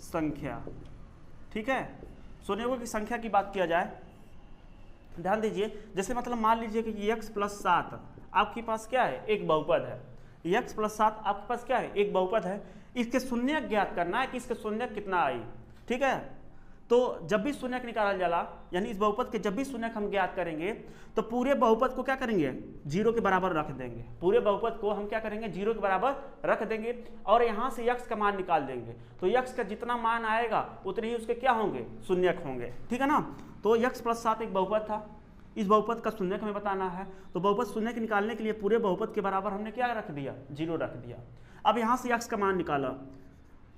संख्या। ठीक है, शून्यकों की संख्या की बात किया जाए, ध्यान दीजिए, जैसे मतलब मान लीजिए कि x + 7 आपके पास क्या है, एक बहुपद है। x + 7 आपके पास क्या है, एक बहुपद है। इसके शून्यक ज्ञात करना है कि इसके शून्यक कितना आई। ठीक है, तो जब भी शून्यक निकाला जाला, यानी इस बहुपद के जब भी शून्यक हम ज्ञात करेंगे तो पूरे बहुपद को क्या करेंगे, 0 के बराबर रख देंगे। पूरे बहुपद को हम क्या करेंगे, 0 के बराबर रख देंगे और यहाँ से x का मान निकाल देंगे। तो x का जितना मान आएगा उतने ही उसके क्या होंगे, शून्यक होंगे। ठीक है ना, तो x + 7 एक बहुपद था, इस बहुपद का शून्यक हमें बताना है। तो बहुपद शून्यक निकालने के लिए पूरे बहुपद के बराबर हमने क्या रख दिया, 0 रख दिया। अब यहाँ से x का मान निकाला,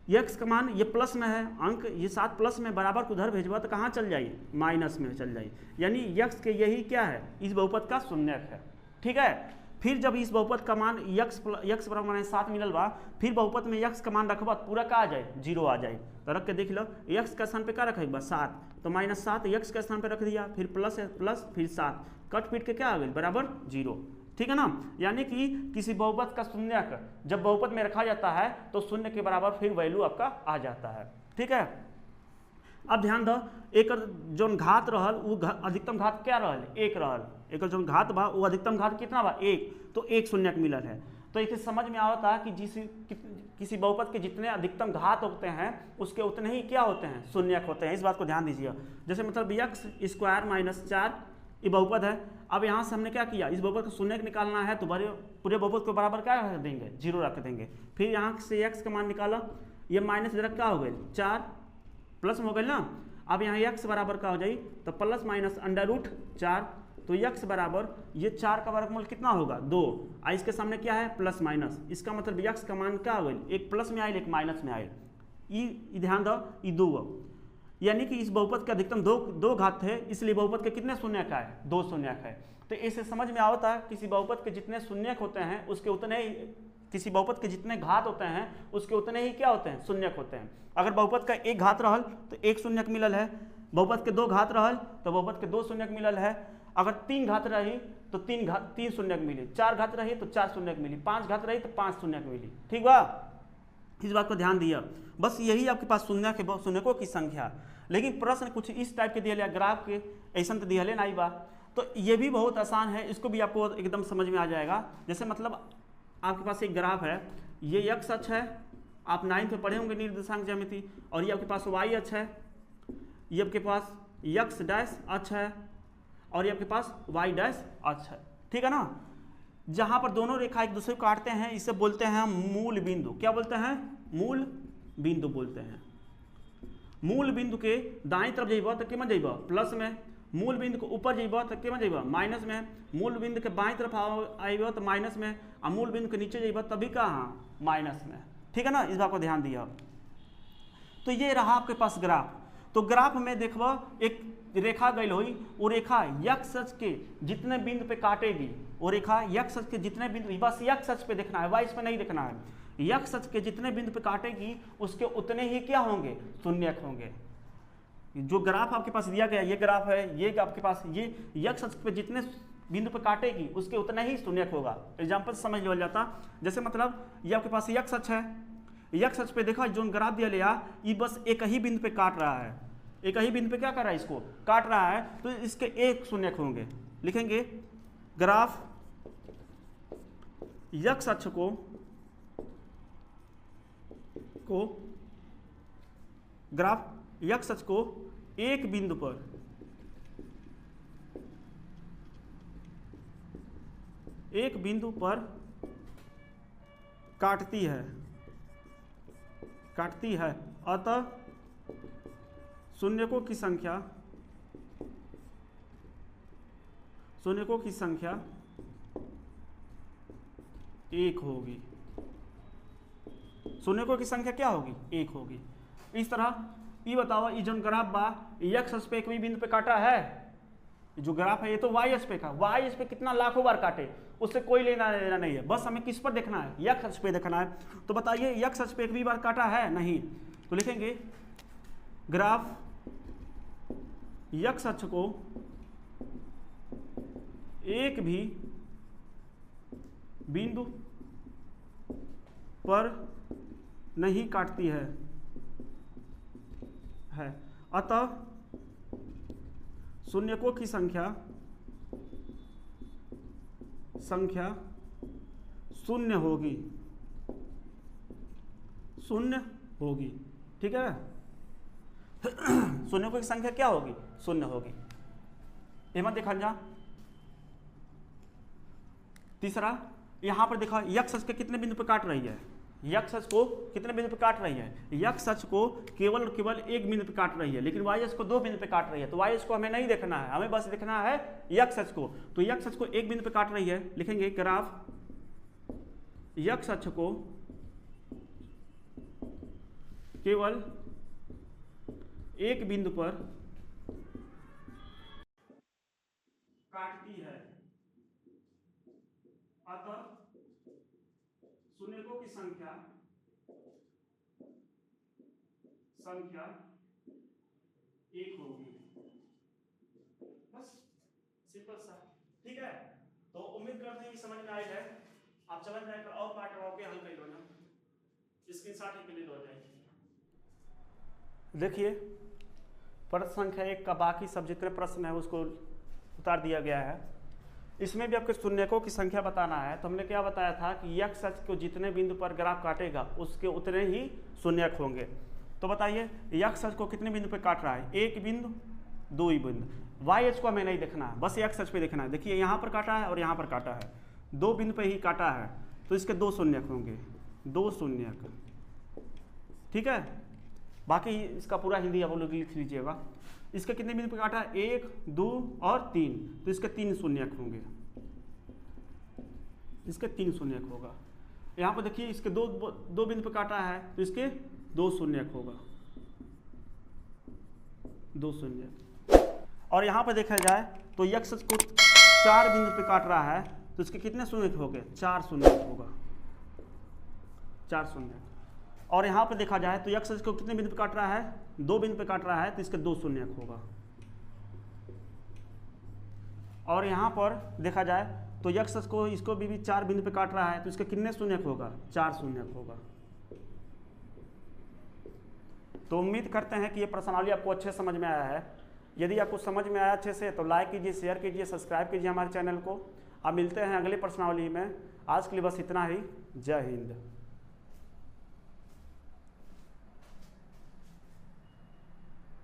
x का मान ये प्लस में है अंक, ये 7 प्लस में, बराबर को उधर भेजवा तो कहाँ चल जाइए, माइनस में चल जाइए, यानी x के यही क्या है, इस बहुपद का शून्यक है। ठीक है, फिर जब इस बहुपद का मान x बराबर 7 मिलल बा, फिर बहुपद में x का मान रखबा पूरा का आ जाए, 0 आ जाए। तो रख के देख लो, x का स्थान पे क्या रखेगा, 7, तो -7 x के स्थान पे रख दिया, फिर प्लस है प्लस, फिर 7, कट पीट के क्या आ गई, बराबर 0। ठीक है ना, यानी कि किसी बहुपद का शून्यक जब बहुपद में रखा जाता है तो शून्य के बराबर फिर वैल्यू आपका आ जाता है। ठीक है, अब ध्यान दो, एक जो घात रहल वो अधिकतम घात क्या रहल, 1 रहल। एक जो घात बा वो अधिकतम घात कितना बा, 1, तो 1 शून्यक मिलल है। तो इसे समझ में आवता है कि किसी बहुपद के जितने अधिकतम घात होते हैं उसके उतने ही क्या होते हैं, शून्यक होते हैं। इस बात को ध्यान दीजिए। जैसे मतलब x² - 4 ये बहुपद है। अब यहाँ से हमने क्या किया, इस बहुपद का शून्यक निकालना है तो पूरे बहुपद के बराबर क्या रख देंगे, 0 रख देंगे। फिर यहाँ से x का मान निकाला, ये माइनस इधर क्या हो गई, 4 प्लस में हो गई ना। अब यहाँ x बराबर क्या हो जाए, तो प्लस माइनस √4, तो x बराबर ये 4 का वर्गमूल कितना होगा, 2। इसके सामने क्या है, प्लस माइनस, इसका मतलब x का मान क्या हो गई, एक प्लस में आयल एक माइनस में आयल। ये ध्यान दो, ये 2, यानी कि इस बहुपद के अधिकतम दो घात थे, इसलिए बहुपद के कितने शून्यक है, 2 शून्यक है। तो इससे समझ में आता है किसी बहुपद के जितने शून्यक होते हैं उसके उतने ही, किसी बहुपद के जितने घात होते हैं उसके उतने ही क्या होते हैं, शून्यक होते हैं। अगर बहुपद का 1 घात रहल तो 1 शून्यक मिलल है, बहुपद के 2 घात रहल तो बहुपद के 2 शून्यक मिलल है। अगर 3 घात रही तो 3 शून्यक मिली, 4 घात रही तो 4 शून्यक मिली, 5 घात रही तो 5 शून्यक मिली। ठीक बा, इस बात को ध्यान दिया। बस यही आपके पास शून्यकों की संख्या। लेकिन प्रश्न कुछ इस टाइप के दिया, ग्राफ के ऐसा तो दिया नहीं बा, तो ये भी बहुत आसान है, इसको भी आपको एकदम समझ में आ जाएगा। जैसे मतलब आपके पास एक ग्राफ है, ये x अक्ष है, आप 9th में पढ़े होंगे निर्देशांक ज्यामिति, और ये आपके पास y अक्ष है, ये आपके पास x डैश अक्ष है, और ये आपके पास y डैश अक्ष है। ठीक है ना, जहाँ पर दोनों रेखा एक दूसरे को काटते हैं इसे बोलते हैं मूल बिंदु। क्या बोलते हैं, मूल बिंदु बोलते हैं। मूल बिंदु के दाईं तरफ जाइबा तो केमन जाइबा, प्लस में। मूल बिंदु को ऊपर जाइबा तो केमन जाइबा, माइनस में। मूल बिंदु के बाईं तरफ आइबा तो माइनस में, और मूल बिंदु के नीचे जाइबा तभी कहाँ, माइनस में। ठीक है ना, इस बात को ध्यान दिया। तो ये रहा आपके पास ग्राफ। तो ग्राफ में देखबा एक रेखा गई हुई, वो रेखा x अक्ष के जितने बिंदु पे काटेगी, वो रेखा x अक्ष के जितने बिंदु, बस x अक्ष पे देखना है, y पे नहीं देखना है। x अक्ष के जितने बिंदु पे काटेगी उसके उतने ही क्या होंगे, शून्यक होंगे। जो ग्राफ आपके पास दिया गया, ये ग्राफ है, ये आपके पास ये x अक्ष पे जितने बिंदु पे काटेगी उसके उतना ही शून्यक होगा। एग्जाम्पल समझ लिया जाता, जैसे मतलब ये आपके पास x अक्ष है, x अक्ष पे देखा जो ग्राफ दिया लिया, ये बस एक ही बिंदु पे काट रहा है, एक ही बिंदु पे क्या कर रहा है, इसको काट रहा है, तो इसके एक शून्यक होंगे। लिखेंगे ग्राफ x अक्ष को ग्राफ x अक्ष को एक बिंदु पर काटती है, अतः शून्यकों की संख्या एक होगी। शून्यकों की संख्या क्या होगी, एक होगी। इस तरह ये बताओ, ये जो ग्राफ बा x अक्ष पे एक भी बिंदु पे काटा है, जो ग्राफ है ये तो y अक्ष पे का, y अक्ष पे कितना लाखों बार काटे उससे कोई लेना देना नहीं है, बस हमें किस पर देखना है, x अक्ष पे देखना है। तो बताइए x अक्ष पे एक भी बार काटा है, नहीं, तो लिखेंगे ग्राफ x अक्ष को एक भी बिंदु पर नहीं काटती है, अतः शून्यकों की संख्या शून्य होगी, ठीक है। शून्यकों की संख्या क्या होगी, शून्य होगी। मत देखा जा। तीसरा, यहां पर देखा x अक्ष के कितने बिंदु पर काट रही है, x अक्ष को कितने बिंदु पे काट रही है, x अक्ष को केवल एक बिंदु पे काट रही है, लेकिन y अक्ष को दो बिंदु पे काट रही है। तो y अक्ष को हमें नहीं देखना है, हमें बस देखना है x अक्ष को। तो x अक्ष को एक बिंदु पे काट रही है, लिखेंगे ग्राफ x अक्ष को केवल एक बिंदु पर काटती है, अतः शून्यकों की संख्या एक होगी। बस सिंपल सा, ठीक है। तो उम्मीद करते हैं कि समझ में आई है। आप चलन जाए और पार्ट के हल कर लो ना, स्क्रीनशॉट ही क्लिक हो जाएगी। देखिए प्रश्न संख्या 1 का बाकी सब जितने प्रश्न है उसको उतार दिया गया है। इसमें भी आपको शून्यकों की संख्या बताना है। तो हमने क्या बताया था कि x अक्ष को जितने बिंदु पर ग्राफ काटेगा उसके उतने ही शून्यक होंगे। तो बताइए x अक्ष को कितने बिंदु पे काट रहा है, एक बिंदु, दो ही बिंदु। y अक्ष को हमें नहीं देखना है, बस x अक्ष पे देखना है। देखिए यहाँ पर काटा है और यहाँ पर काटा है, दो बिंदु पे ही काटा है, तो इसके दो शून्यक होंगे, दो शून्यक, ठीक है। बाकी इसका पूरा हिंदी आप लोग लिख लीजिएगा। इसके कितने बिंदु पे काटा है, 1, 2 और 3, तो इसके 3 शून्यक होंगे, इसके 3 शून्यक होगा। यहाँ पर देखिए इसके दो बिंदु पे काटा है, तो इसके 2 शून्यक होगा, 2 शून्यक। और यहाँ पर देखा जाए तो x को 4 बिंदु पे काट रहा है, तो इसके कितने शून्यक हो गए, 4 शून्यक होगा, 4 शून्यक। और यहाँ पर देखा जाए तो x को कितने बिंदु पे काट रहा है, 2 बिंदु पे काट रहा है, तो इसके 2 शून्यक होगा। और यहाँ पर देखा जाए तो x को इसको भी 4 बिंदु पे काट रहा है, तो इसके कितने शून्यक होगा, 4 शून्यक होगा। तो उम्मीद करते हैं कि ये प्रश्नावली आपको अच्छे समझ में आया है। यदि आपको समझ में आया अच्छे से तो लाइक कीजिए, शेयर कीजिए, सब्सक्राइब कीजिए हमारे चैनल को। अब मिलते हैं अगले प्रश्नावली में। आज के लिए बस इतना ही। जय हिंद।